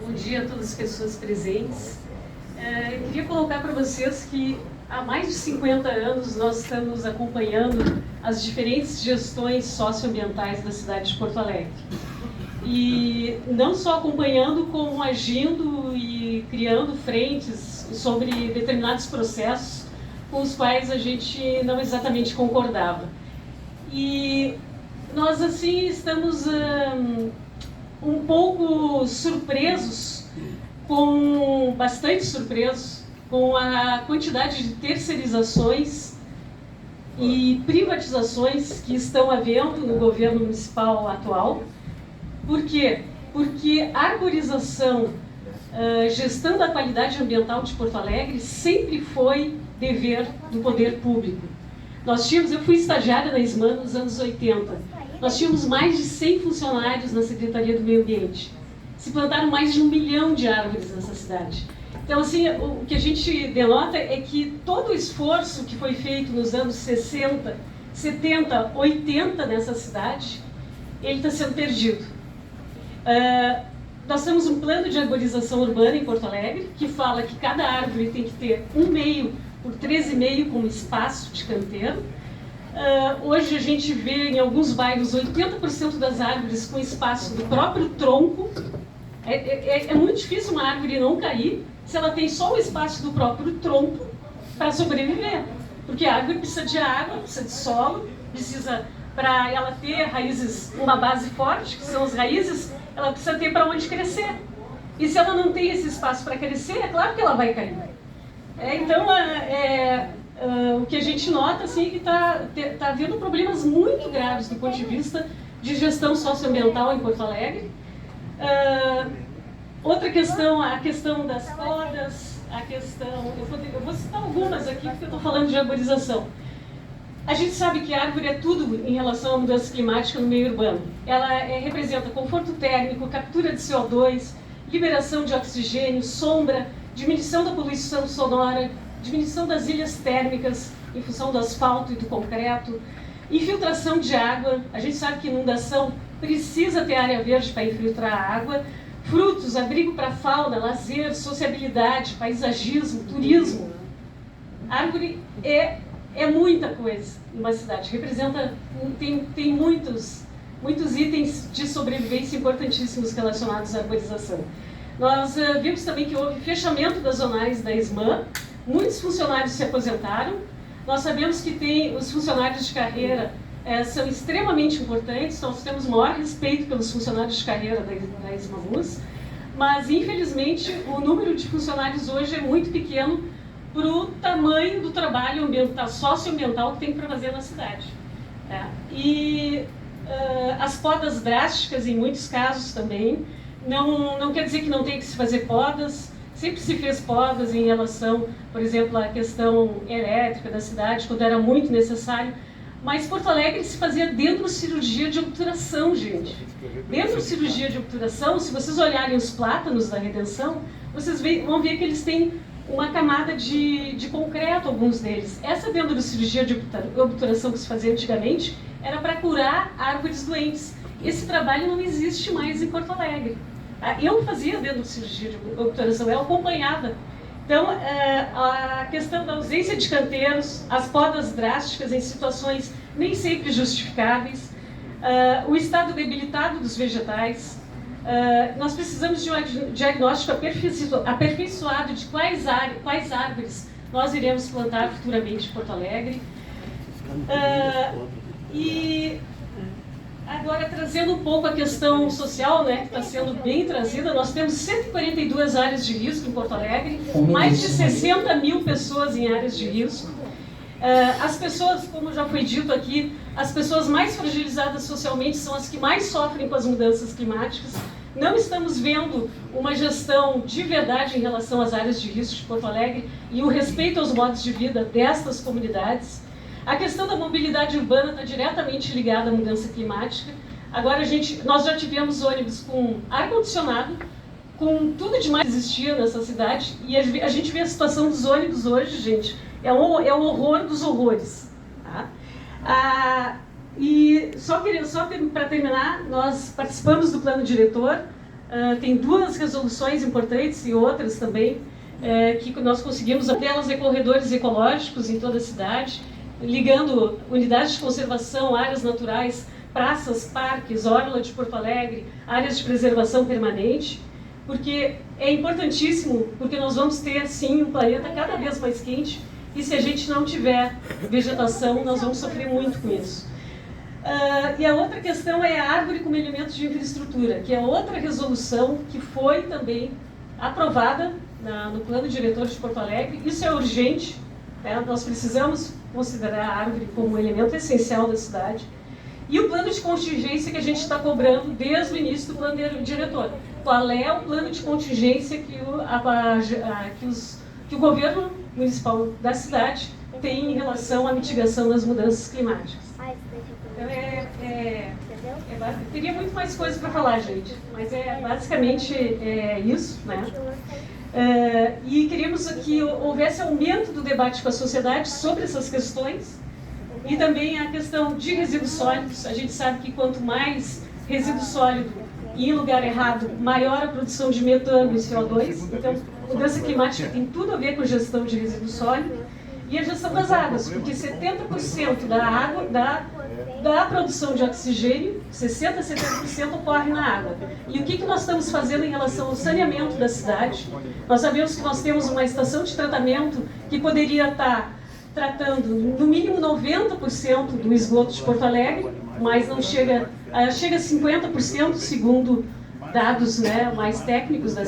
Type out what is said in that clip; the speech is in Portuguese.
Bom dia a todas as pessoas presentes. Eu queria colocar para vocês que há mais de 50 anos nós estamos acompanhando as diferentes gestões socioambientais da cidade de Porto Alegre. E não só acompanhando, como agindo e criando frentes sobre determinados processos com os quais a gente não exatamente concordava. E nós, assim, estamos um pouco surpresos, bastante surpresos, com a quantidade de terceirizações e privatizações que estão havendo no governo municipal atual. Por quê? Porque a arborização, gestão da qualidade ambiental de Porto Alegre sempre foi dever do poder público. Eu fui estagiária na ISMAN nos anos 80. Nós tínhamos mais de 100 funcionários na Secretaria do Meio Ambiente. Se plantaram mais de 1 milhão de árvores nessa cidade. Então, assim, o que a gente denota é que todo o esforço que foi feito nos anos 60, 70, 80 nessa cidade, ele está sendo perdido. Nós temos um plano de arborização urbana em Porto Alegre, que fala que cada árvore tem que ter 1,5 por 13,5 como espaço de canteiro. Hoje a gente vê em alguns bairros 80% das árvores com espaço do próprio tronco. É muito difícil uma árvore não cair se ela tem só o espaço do próprio tronco para sobreviver. Porque a árvore precisa de água, precisa de solo, precisa, para ela ter raízes, uma base forte, que são as raízes, ela precisa ter para onde crescer. E se ela não tem esse espaço para crescer, é claro que ela vai cair. Então, o que a gente nota assim, é que está havendo problemas muito graves do ponto de vista de gestão socioambiental em Porto Alegre. Outra questão, a questão das podas, eu vou citar algumas aqui porque eu estou falando de arborização. A gente sabe que a árvore é tudo em relação à mudança climática no meio urbano. Ela representa conforto térmico, captura de CO2, liberação de oxigênio, sombra, diminuição da poluição sonora, diminuição das ilhas térmicas em função do asfalto e do concreto, infiltração de água. A gente sabe que inundação precisa ter área verde para infiltrar a água, frutos, abrigo para fauna, lazer, sociabilidade, paisagismo, turismo. A árvore é muita coisa numa cidade, tem muitos itens de sobrevivência importantíssimos relacionados à arborização. Nós vimos também que houve fechamento das zonais da ISMAN, muitos funcionários se aposentaram. Nós sabemos que os funcionários de carreira são extremamente importantes, nós temos o maior respeito pelos funcionários de carreira da ISMAMUS, mas infelizmente o número de funcionários hoje é muito pequeno para o tamanho do trabalho socioambiental que tem para fazer na cidade. E as podas drásticas, em muitos casos também, não quer dizer que não tem que se fazer podas. Sempre se fez podas em relação, por exemplo, à questão elétrica da cidade, quando era muito necessário. Mas Porto Alegre se fazia dentro de cirurgia de obturação, gente. Dentro de cirurgia de obturação, se vocês olharem os plátanos da Redenção, vocês vão ver que eles têm uma camada de concreto, alguns deles. Essa dentro de cirurgia de obturação que se fazia antigamente era para curar árvores doentes. Esse trabalho não existe mais em Porto Alegre. Eu fazia dentro de cirurgia de obturação, eu acompanhava. Então, a questão da ausência de canteiros, as podas drásticas em situações nem sempre justificáveis, o estado debilitado dos vegetais, nós precisamos de um diagnóstico aperfeiçoado de quais árvores nós iremos plantar futuramente em Porto Alegre. E agora, trazendo um pouco a questão social, né, que está sendo bem trazida, nós temos 142 áreas de risco em Porto Alegre, mais de 60 mil pessoas em áreas de risco. As pessoas, como já foi dito aqui, as pessoas mais fragilizadas socialmente são as que mais sofrem com as mudanças climáticas. Não estamos vendo uma gestão de verdade em relação às áreas de risco de Porto Alegre e o respeito aos modos de vida destas comunidades. A questão da mobilidade urbana está diretamente ligada à mudança climática. Agora nós já tivemos ônibus com ar-condicionado, com tudo de mais que existia nessa cidade, e a gente vê a situação dos ônibus hoje, gente, é o horror dos horrores. Tá? E só para terminar, nós participamos do plano diretor, tem 2 resoluções importantes e outras também, que nós conseguimos, uma delas é corredores ecológicos em toda a cidade, ligando unidades de conservação, áreas naturais, praças, parques, orla de Porto Alegre, áreas de preservação permanente, porque é importantíssimo, porque nós vamos ter, sim, um planeta cada vez mais quente, e se a gente não tiver vegetação, nós vamos sofrer muito com isso. E a outra questão é a árvore como elemento de infraestrutura, que é outra resolução que foi também aprovada no plano diretor de Porto Alegre. Isso é urgente, né? Nós precisamos considerar a árvore como um elemento essencial da cidade. E o plano de contingência que a gente está cobrando desde o início do plano diretor. Qual é o plano de contingência que o governo municipal da cidade tem em relação à mitigação das mudanças climáticas? Então, teria muito mais coisa para falar, gente, mas basicamente isso, né? E queríamos que houvesse aumento do debate com a sociedade sobre essas questões e também a questão de resíduos sólidos. A gente sabe que quanto mais resíduo sólido e em lugar errado, maior a produção de metano e CO2. Então, mudança climática tem tudo a ver com gestão de resíduo sólido e a gestão das águas, porque 70% da água, da produção de oxigênio, 60% a 70% ocorre na água. E o que nós estamos fazendo em relação ao saneamento da cidade? Nós sabemos que nós temos uma estação de tratamento que poderia estar tratando no mínimo 90% do esgoto de Porto Alegre, mas não chega a 50%, segundo dados, né, mais técnicos da